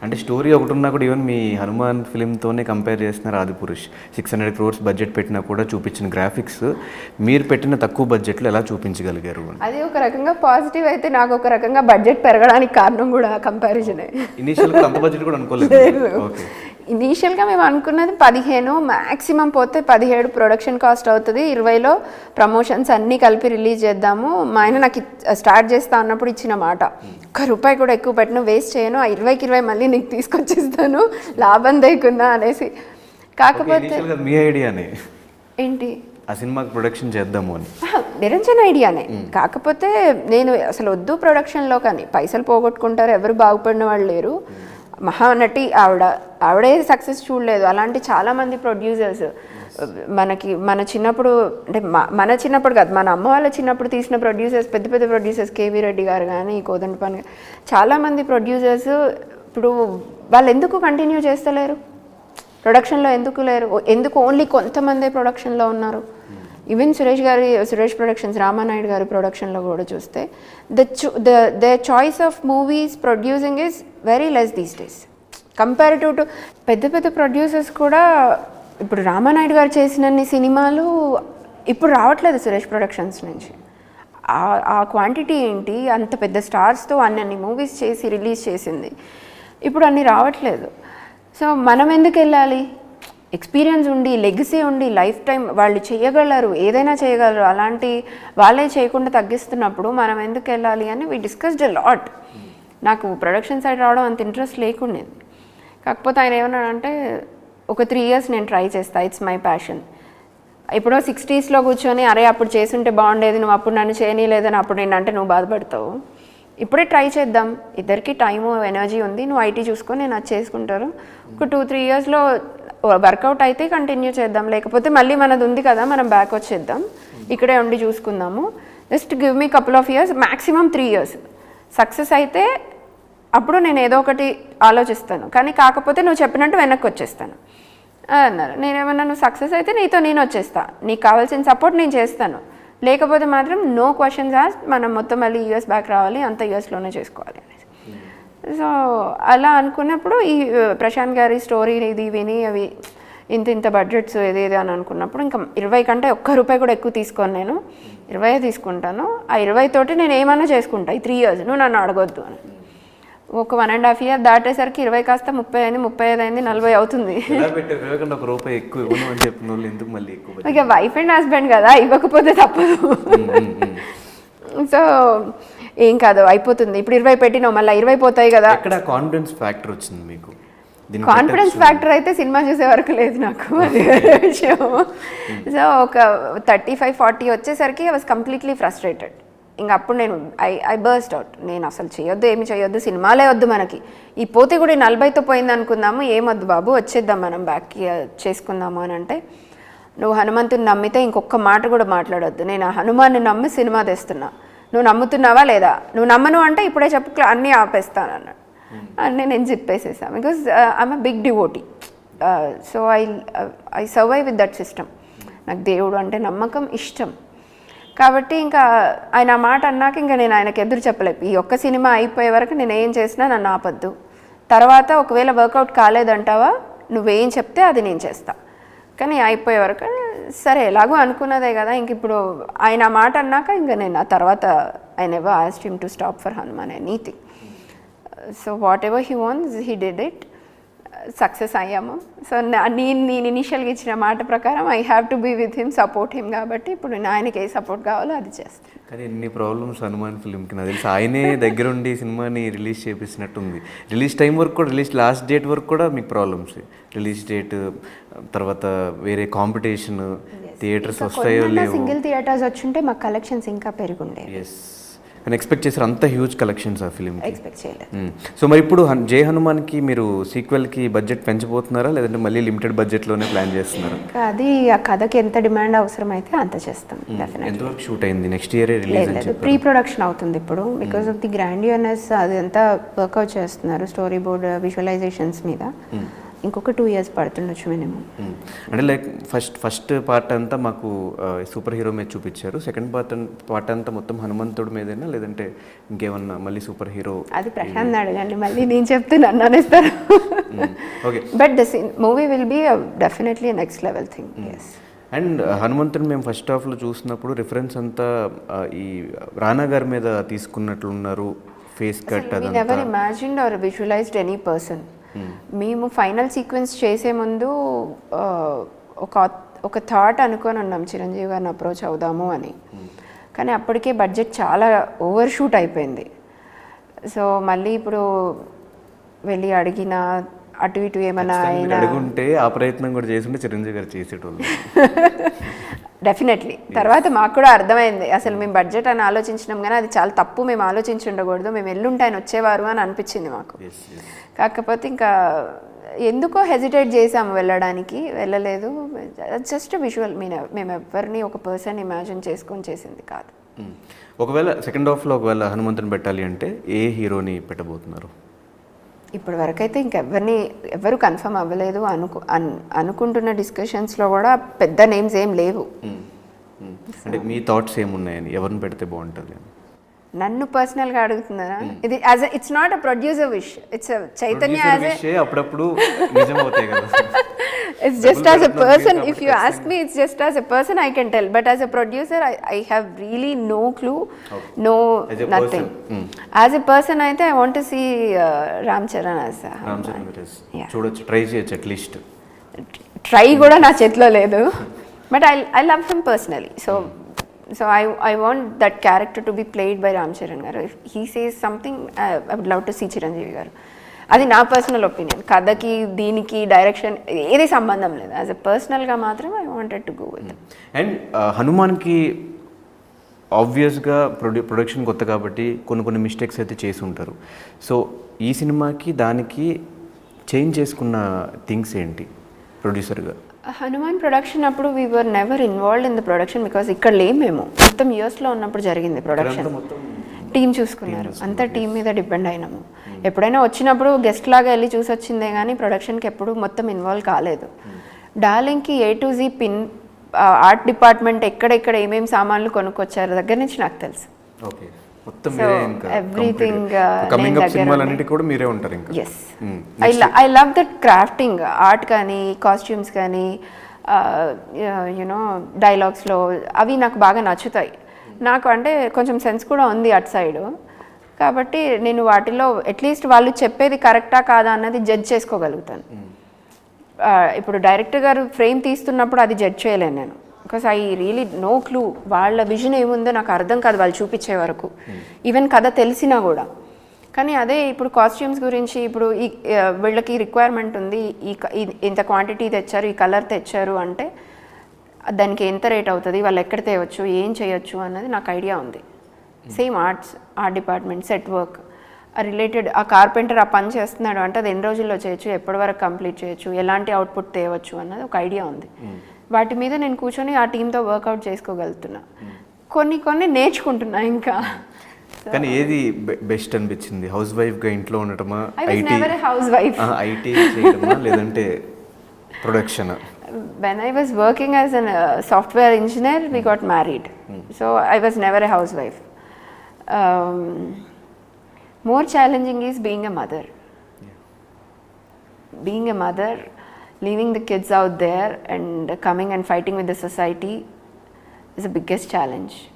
అంటే స్టోరీ ఒకటి ఉన్నా కూడా ఈవెన్ మీ హనుమాన్ ఫిలింతోనే కంపేర్ చేస్తున్నారు ఆదిపురుష్. 600 crores బడ్జెట్ పెట్టినా కూడా చూపించిన గ్రాఫిక్స్ మీరు పెట్టిన తక్కువ బడ్జెట్లో ఎలా చూపించగలిగారు? అది ఒక రకంగా పాజిటివ్ అయితే, నాకు ఒక రకంగా బడ్జెట్ పెరగడానికి కారణం కూడా కంపారిజనే. ఇనీషియల్గా అంత బడ్జెట్ కూడా అనుకోలేదు. ఓకే, ఇనీషియల్గా మేము అనుకున్నది 15, మ్యాక్సిమం పోతే 17 ప్రొడక్షన్ కాస్ట్ అవుతుంది, 20లో ప్రమోషన్స్ అన్నీ కలిపి రిలీజ్ చేద్దాము. మా ఆయన నాకు స్టార్ట్ చేస్తా అన్నప్పుడు ఇచ్చిన మాట, ₹1 కూడా ఎక్కువ పెట్టిన వేస్ట్ చేయను, ఆ 20కి 20 మళ్ళీ నీకు తీసుకొచ్చేస్తాను లాభం లేకుండా అనేసి. కాకపోతే మీ ఐడియానే ఏంటి ఆ సినిమాకి ప్రొడక్షన్ చేద్దాము అని నిరంజన్ ఐడియానే. కాకపోతే నేను అసలు వద్దు ప్రొడక్షన్లో, కానీ పైసలు పోగొట్టుకుంటారు, ఎవరు బాగుపడిన వాళ్ళు లేరు. మహానటి ఆవిడే సక్సెస్ చూడలేదు. అలాంటి చాలామంది ప్రొడ్యూసర్స్ మన చిన్నప్పుడు, అంటే మన చిన్నప్పుడు కాదు, మన అమ్మ వాళ్ళ చిన్నప్పుడు తీసిన ప్రొడ్యూసర్స్, పెద్ద పెద్ద ప్రొడ్యూసర్స్, కేవీ రెడ్డి గారు కానీ, కోదండపాణి, చాలామంది ప్రొడ్యూసర్స్ ఇప్పుడు వాళ్ళు ఎందుకు కంటిన్యూ చేస్తలేరు ప్రొడక్షన్లో? ఎందుకు లేరు? ఎందుకు ఓన్లీ కొంతమందే ప్రొడక్షన్లో ఉన్నారు? ఈవెన్ సురేష్ ప్రొడక్షన్స్, రామానాయుడు గారి ప్రొడక్షన్లో కూడా చూస్తే the choice of movies producing is very less these days comparative to పెద్ద పెద్ద ప్రొడ్యూసర్స్ కూడా. ఇప్పుడు రామానాయుడు గారు చేసినన్ని సినిమాలు ఇప్పుడు రావట్లేదు సురేష్ ప్రొడక్షన్స్ నుంచి. ఆ క్వాంటిటీ ఏంటి, అంత పెద్ద స్టార్స్తో అన్ని మూవీస్ చేసి రిలీజ్ చేసింది, ఇప్పుడు అన్నీ రావట్లేదు. సో మనం ఎందుకు వెళ్ళాలి? ఎక్స్పీరియన్స్ ఉండి, లెగసీ ఉండి, లైఫ్ టైం వాళ్ళు చేయగలరు, ఏదైనా చేయగలరు, అలాంటి వాళ్ళే చేయకుండా తగ్గిస్తున్నప్పుడు మనం ఎందుకు వెళ్ళాలి అని వి డిస్కస్డ్ ఎ లాట్. నాకు ప్రొడక్షన్ సైడ్ రావడం అంత ఇంట్రెస్ట్ లేకుండేది. కాకపోతే ఆయన ఏమన్నాడంటే, ఒక 3 years నేను ట్రై చేస్తా, ఇట్స్ మై ప్యాషన్. ఇప్పుడు 60sలో కూర్చొని అరే అప్పుడు చేసుంటే బాగుండేది, నువ్వు అప్పుడు నన్ను చేయనీయలేదని అప్పుడు నేను అంటే నువ్వు బాధపడతావు. ఇప్పుడే ట్రై చేద్దాం, ఇద్దరికి టైము ఎనర్జీ ఉంది, నువ్వు ఐటీ చూసుకొని నేను అది చేసుకుంటారు. ఒక 2-3 yearsలో వర్కౌట్ అయితే కంటిన్యూ చేద్దాం, లేకపోతే మళ్ళీ మనది ఉంది కదా మనం బ్యాక్ వచ్చేద్దాం, ఇక్కడే ఉండి చూసుకుందాము. Just give me couple of years, maximum 3 years. Success అయితే అప్పుడు నేను ఏదో ఒకటి ఆలోచిస్తాను, కానీ కాకపోతే నువ్వు చెప్పినట్టు వెనక్కి వచ్చేస్తాను అన్నారు. నేనేమన్నా, నువ్వు సక్సెస్ అయితే నీతో నేను వచ్చేస్తా, నీకు కావాల్సిన సపోర్ట్ నేను చేస్తాను, లేకపోతే మాత్రం నో క్వశ్చన్స్ ఆస్క్, మనం మొత్తం మళ్ళీ US బ్యాక్ రావాలి, అంత USలోనే చేసుకోవాలి అనేసి. సో అలా అనుకున్నప్పుడు ఈ ప్రశాంత్ గారి స్టోరీ ఇది విని అవి ఇంత బడ్జెట్స్ ఏదేది అని అనుకున్నప్పుడు ఇంకా 20 కంటే ₹1 కూడా ఎక్కువ తీసుకోను, నేను 20 తీసుకుంటాను, ఆ 20 తోటి నేను ఏమైనా చేసుకుంటా ఈ 3 years, నువ్వు నన్ను అడగొద్దు అని. ఒక 1.5 year దాటేసరికి 20 కాస్త 30 అయింది, 35 అయింది, 40 అవుతుంది. ఇక వైఫ్ అండ్ హస్బెండ్ కదా, ఇవ్వకపోతే తప్పదు. సో ఏం కాదు, అయిపోతుంది. ఇప్పుడు 20 పెట్టినావు, మళ్ళీ 20 పోతాయి కదా. కాన్ఫిడెన్స్ ఫ్యాక్టర్ వచ్చింది మీకు? కాన్ఫిడెన్స్ ఫ్యాక్టర్ అయితే సినిమా చూసే వరకు లేదు నాకు, అది విషయం. సో ఒక 35-40 వచ్చేసరికి ఐ వాజ్ కంప్లీట్లీ ఫ్రస్ట్రేటెడ్. ఇంక అప్పుడు నేను ఐ బర్స్ట్ అవుట్, నేను అసలు చేయొద్దు, ఏమి చేయొద్దు, సినిమాలే వద్దు మనకి, ఈ పోతే కూడా 40తో పోయింది అనుకుందాము, ఏమొద్దు బాబు వచ్చేద్దాం మనం బ్యాక్కి చేసుకుందాము అని అంటే, నువ్వు హనుమంతుని నమ్మితే ఇంకొక మాట కూడా మాట్లాడొద్దు, నేను ఆ హనుమాన్ని నమ్మి సినిమా తెస్తున్నా, నువ్వు నమ్ముతున్నావా లేదా, నువ్వు నమ్మను అంటే ఇప్పుడే చెప్పు, అన్నీ ఆపేస్తాను అన్నాడు. అన్నీ నేను చెప్పేసేసాను, because I'm a big devotee. So I survive with that system. నాకు దేవుడు అంటే నమ్మకం, ఇష్టం. కాబట్టి ఇంకా ఆయన ఆ మాట అన్నాక ఇంకా నేను ఆయనకు ఎదురు చెప్పలేదు. ఈ ఒక్క సినిమా అయిపోయే వరకు నేను ఏం చేసినా నన్ను ఆపద్దు, తర్వాత ఒకవేళ వర్కౌట్ కాలేదంటావా నువ్వేం చెప్తే అది నేను చేస్తా, కానీ అయిపోయే వరకు సరే ఎలాగో అనుకున్నదే కదా. ఇంక ఇప్పుడు ఆయన ఆ మాట అన్నాక ఇంకా నేను ఆ తర్వాత I never asked him to stop for Hanuman anything. So whatever he wants he did it. Success అయ్యాము. సో నేను ఇనిషియల్గా ఇచ్చిన మాట ప్రకారం I have to be with him, support him. కాబట్టి ఇప్పుడు నేను ఆయనకి ఏ సపోర్ట్ కావాలో అది చేస్తాను. కానీ ఎన్ని ప్రాబ్లమ్స్ హనుమాన్ ఫిల్మ్కి నాకు తెలిసి ఆయనే దగ్గరుండి సినిమాని రిలీజ్ చేపిస్తున్నట్టుంది. రిలీజ్ టైం వరకు కూడా, రిలీజ్ లాస్ట్ డేట్ వరకు కూడా మీకు ప్రాబ్లమ్స్. రిలీజ్ డేట్ తర్వాత వేరే కాంపిటీషన్, థియేటర్స్ వస్తాయో లేవో. సింగిల్ థియేటర్స్ వచ్చుంటే మాకు కలెక్షన్స్ ఇంకా పెరుగుండే. ఎస్, కానీ ఎక్స్పెక్ట్ చేశారు అంత హ్యూజ్ కలెక్షన్స్ ఆ ఫిలిం? ఎక్స్పెక్ట్ చేయలేదు. సో మరి ఇప్పుడు జై హనుమాన్కి మీరు సీక్వెల్కి బడ్జెట్ పెంచబోతున్నారా, లేదంటే మళ్ళీ లిమిటెడ్ బడ్జెట్లోనే ప్లాన్ చేస్తున్నారా? అది ఆ కథకి ఎంత డిమాండ్ అవసరం అయితే అంత చేస్తాం. ఎంతవరకు షూట్ అయింది? Next year release? లేదు, ప్రీ ప్రొడక్షన్ అవుతుంది ఇప్పుడు. బికాస్ ఆఫ్ ది గ్రాండియర్నెస్ అది అంతా వర్కౌట్ చేస్తున్నారు స్టోరీ బోర్డ్ విజువలైజేషన్స్ మీద. ఇంకొక 2 years పడుతుండొచ్చు మినిమం. అంటే లైక్ ఫస్ట్ పార్ట్ అంతా మాకు సూపర్ హీరో మీద చూపించారు, సెకండ్ పార్ట్ అంతా మొత్తం హనుమంతుడి మీదేనా లేదంటే ఇంకేమన్నా మళ్ళీ సూపర్ హీరో? అది ప్రశాంత్ అడగండి, మళ్ళీ నేను చెప్తే నన్ను అనేస్తారు. Okay, but the movie will be definitely next level thing. Yes. And హనుమంతుని మేము ఫస్ట్ హాఫ్లో చూసినప్పుడు రిఫరెన్స్ అంతా ఈ రానా గారి మీద తీసుకున్నట్లున్నారు, face cut We never imagined or visualized any person. మేము ఫైనల్ సీక్వెన్స్ చేసే ముందు ఒక థాట్ అనుకొని ఉన్నాం చిరంజీవి గారిని అప్రోచ్ అవుదాము అని. కానీ అప్పటికే బడ్జెట్ చాలా ఓవర్ షూట్ అయిపోయింది. సో మళ్ళీ ఇప్పుడు వెళ్ళి అడిగిన అటు ఇటు ఏమైనా అయినా అడుగుంటే ఆ ప్రయత్నం కూడా చేస్తుంటే చిరంజీవి గారు చేసేటోళ్ళు. డెఫినెట్లీ. తర్వాత మాకు కూడా అర్థమైంది అసలు మేము బడ్జెట్ అని ఆలోచించినాం కానీ అది చాలా తప్పు, మేము ఆలోచించి ఉండకూడదు, మేము ఎల్లుంటే ఆయన వచ్చేవారు అని అనిపించింది మాకు. కాకపోతే ఇంకా ఎందుకో హెజిటేట్ చేసాము వెళ్ళడానికి, వెళ్ళలేదు. జస్ట్ విజువల్, మేము ఎవరిని ఒక పర్సన్ ఇమాజిన్ చేసుకొని చేసింది కాదు. ఒకవేళ సెకండ్ హాఫ్లో ఒకవేళ హనుమంతుని పెట్టాలి అంటే ఏ హీరోని పెట్టబోతున్నారు? ఇప్పటి వరకు అయితే ఎవరు కన్ఫర్మ్ అవ్వలేదు. అనుకుంటున్న డిస్కషన్స్లో కూడా పెద్ద నేమ్స్ ఏం లేవు. అంటే మీ థాట్స్ ఏమున్నాయని, ఎవరిని పెడితే బాగుంటుంది? నన్ను పర్సనల్గా అడుగుతున్నారా? ఇది it's not a producer wish, it's Chaitanya అప్పుడప్పుడు నిజం అవుతాయి కదా. It's just as a person, if you ask me, it's just as a person I can tell, but as a producer I have really no clue, no nothing. As a person అయితే I want to see Ram Charan as చూడొచ్చు, try చేయొచ్చు at least. Try కూడా నా చేతిలో లేదు, but I love him personally, so I want that character to be played by Ram Charan garu. If he says something, I would love to see Chiranjeevi garu. అది నా personal opinion. కథకి దీనికి direction ఏది సంబంధం లేదు. As a పర్సనల్గా మాత్రం I wanted to go with. And హనుమాన్కి ఆబ్వియస్గా ప్రొడక్షన్ కొత్త కాబట్టి కొన్ని మిస్టేక్స్ అయితే చేసి ఉంటారు. సో ఈ సినిమాకి దానికి చేంజ్ చేసుకున్న థింగ్స్ ఏంటి ప్రొడ్యూసర్గా? హనుమాన్ ప్రొడక్షన్ అప్పుడు we were never involved in the production because ఇక్కడ లేము మేము. మొత్తం యూఎస్లో ఉన్నప్పుడు జరిగింది ప్రొడక్షన్. టీం చూసుకున్నారు, అంతా టీం మీద డిపెండ్ అయినాము. ఎప్పుడైనా వచ్చినప్పుడు గెస్ట్ లాగా వెళ్ళి చూసి వచ్చిందే కానీ ప్రొడక్షన్కి ఎప్పుడు మొత్తం ఇన్వాల్వ్ కాలేదు. డార్లింగ్కి A to Z pin art department ఎక్కడెక్కడ ఏమేమి సామాన్లు కొనుక్కొచ్చారు దగ్గర నుంచి నాకు తెలుసు. Everything yes. I love that crafting, art కానీ కాస్ట్యూమ్స్ కానీ యునో డైలాగ్స్లో అవి నాకు బాగా నచ్చుతాయి. నాకు అంటే కొంచెం సెన్స్ కూడా ఉంది అటు సైడు, కాబట్టి నేను వాటిలో అట్లీస్ట్ వాళ్ళు చెప్పేది కరెక్టా కాదా అన్నది జడ్జ్ చేసుకోగలుగుతాను. ఇప్పుడు డైరెక్టర్ గారు ఫ్రేమ్ తీస్తున్నప్పుడు అది జడ్జ్ చేయలేను నేను, because I really no clue. వాళ్ళ విజన్ ఏముందో నాకు అర్థం కాదు వాళ్ళు చూపించే వరకు, ఈవెన్ కథ తెలిసినా కూడా. కానీ అదే ఇప్పుడు కాస్ట్యూమ్స్ గురించి ఇప్పుడు వీళ్ళకి రిక్వైర్మెంట్ ఉంది, ఇంత క్వాంటిటీ తెచ్చారు, ఈ కలర్ తెచ్చారు అంటే దానికి ఎంత రేట్ అవుతుంది, వాళ్ళు ఎక్కడ తేవచ్చు, ఏం చేయొచ్చు అన్నది నాకు ఐడియా ఉంది. Same art department, set work related, ఆ కార్పెంటర్ ఆ పని చేస్తున్నాడు అంటే అది ఎన్ని రోజుల్లో చేయొచ్చు, ఎప్పటి వరకు కంప్లీట్ చేయొచ్చు, ఎలాంటి అవుట్పుట్ తేవచ్చు అన్నది ఒక ఐడియా ఉంది. వాటి మీద నేను కూర్చొని ఆ టీంతో వర్కౌట్ చేసుకోగలుగుతున్నా. కొన్ని నేర్చుకుంటున్నా ఇంకా. కానీ ఏది బెస్ట్ అనిపించింది? హౌస్ వైఫ్గా ఇంట్లో ఉండటమా, హౌస్ వైఫ్ ఐటీ చేయడమా లేదంటే production? When I was working as a software engineer, we got married. So I was never a housewife. More challenging is being a mother. Being a mother, leaving the kids out there and coming and fighting with the society is the biggest challenge.